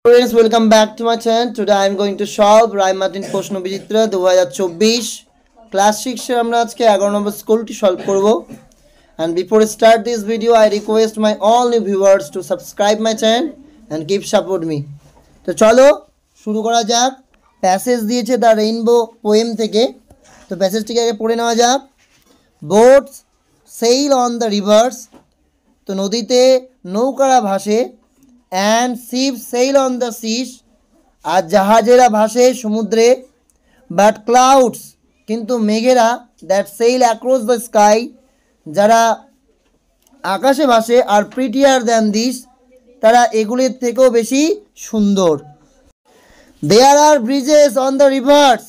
Friends, welcome back to my channel. Today I am going to solve Rai Martin প্রশ্ন বিচিত্র 2024 class 6 এর আমরা আজকে 11 নম্বর স্কুলটি সলভ করব। And before I start this video, I request my all new viewers to subscribe my channel and keep support me. তো চলো শুরু করা যাক। প্যাসেজ দিয়েছে দ্য রেইনবো পোয়েম থেকে। তো প্যাসেজটিকে আগে পড়ে নেওয়া যাক। Boats sail on the rivers, তো নদীতে নৌকারা ভাসে। And ships sail on the seas, আর জাহাজেরা ভাসে সমুদ্রে। But clouds, কিন্তু মেঘেরা that sail across the sky, যারা আকাশে ভাসে আর prettier than this, তারা এগুলির থেকেও বেশি সুন্দর। There are bridges on the rivers,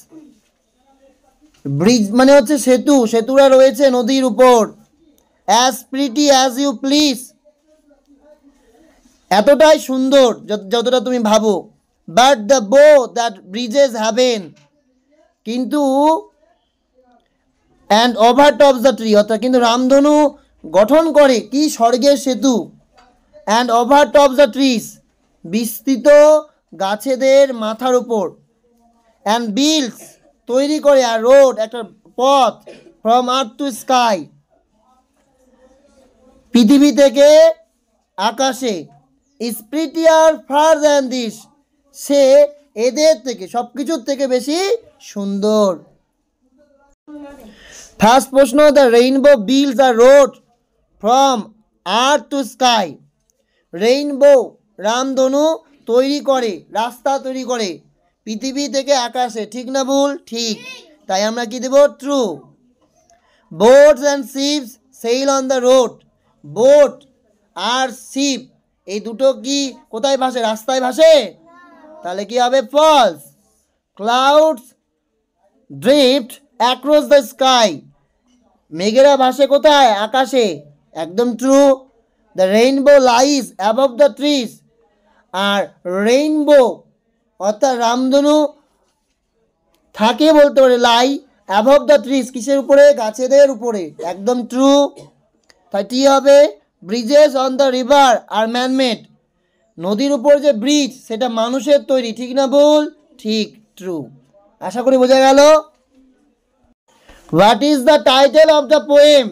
bridge মানে হচ্ছে সেতু, সেতুরা রয়েছে নদীর উপর। As pretty as you please, এতটাই সুন্দর যতটা তুমি ভাবো। বাট দ্য বো দ্যাট ব্রিজেস হ্যাভেন, কিন্তু and over tops the tree, অর্থাৎ কিন্তু রামধনু গঠন করে কি স্বর্গের সেতু। And over tops the trees, বিস্তৃত গাছেদের মাথার উপর। অ্যান্ড বিল্ডস, তৈরি করে, আর রোড, একটা পথ, ফ্রম আর্থ টু স্কাই, পৃথিবী থেকে আকাশে। is prettier far than this, সে এদের থেকে সব কিছুর থেকে বেশি সুন্দর। ফার্স্ট প্রশ্ন, the rainbow builds a road from earth to sky. Rainbow রামধনু তৈরি করে, রাস্তা তৈরি করে পৃথিবী থেকে আকাশে। ঠিক না ভুল? ঠিক। তাই আমরা কি দেব? True. Boats and ships sail on the road, boat আর শিপ এই দুটো কি কোথায় ভাসে? রাস্তায় ভাসে। তাহলে কি হবে? False. Clouds drift across the sky, মেঘেরা ভাসে কোথায়? আকাশে। একদম true. The rainbow lies above the trees, আর রেইনবো অর্থাৎ রামধনু থাকে বলতে পারে লাই অ্যাবভ দ্য ট্রিজ, কিসের উপরে? গাছেদের উপরে। একদম ট্রু। তাই টি হবে। ব্রিজেস অন দ্য রিভার আর ম্যানমেড, নদীর উপর যে ব্রিজ সেটা মানুষের তৈরি। ঠিক না ভুল? ঠিক। ট্রু। আশা করি বোঝা গেল। What is the title of the poem?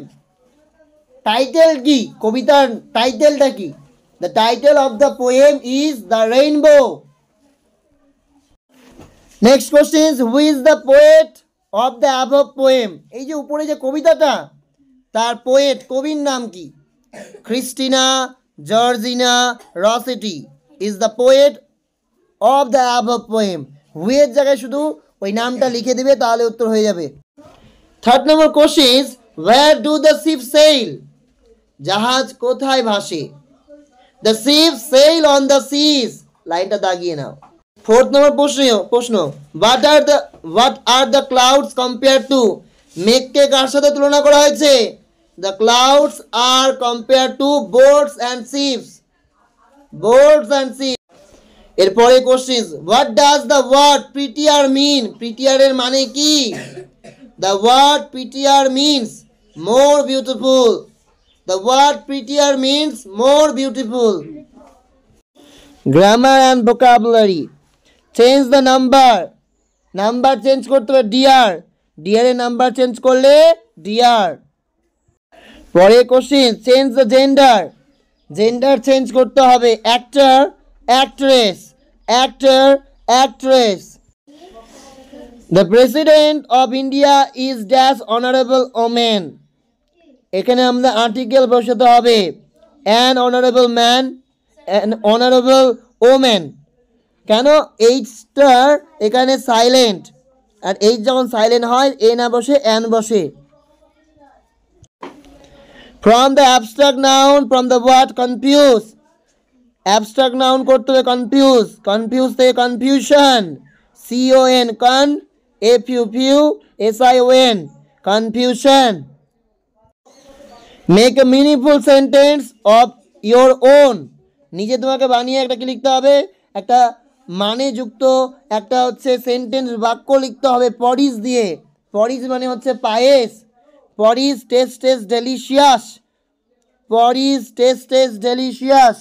Title কি? কবিতার টাইটেলটা কি? The title of the poem is the rainbow. Next question, who is the poet of the above poem? এই যে উপরে যে কবিতাটা, তার পোয়েট, কবির নাম কি? Christina Georgina Rossetti is the poet of the above poem. হুয়ের জায়গায় শুধু ওই নামটা লিখে দিবে, তাহলে উত্তর হয়ে যাবে। Third number question, where do the ship sail? জাহাজ কোথায় ভাসে? The ship sail on the seas, লাইনটা দাগিয়ে নাও। ফোর্থ নম্বর প্রশ্ন, what are the clouds compare to? মেঘকে কার সাথে তুলনা করা হয়েছে? The clouds are compared to boats and ships. Boats and ships. এরপরে question, what does the word prettier mean? prettier এর মানে কি? The word prettier means more beautiful. The word prettier means more beautiful. Grammar and vocabulary. Change the number. Number change করতে হবে dear. dear এর number change করলে dear. পরে question, change the gender. Gender change করতে হবে actor actress, actor actress. The president of India is dash honourable women. এখানে আমাদের article বসাতে হবে an honourable man, an honourable women. কেন? এইচটা এখানে সাইলেন্ট, আর এইচ যখন সাইলেন্ট হয় এ না বসে অ্যান বসে। From the abstract noun, from the word confuse. Abstract noun করতে হবে confuse, confuse থেকে confusion, con, con, fusion, confusion. Make a meaningful sentence of your own. নিজে তোমাকে বানিয়ে একটা কি লিখতে হবে? একটা মানে যুক্ত একটা হচ্ছে সেন্টেন্স, বাক্য লিখতে হবে পরিস দিয়ে। পরিস মানে হচ্ছে পায়েস। Porridge taste taste delicious, porridge taste taste delicious.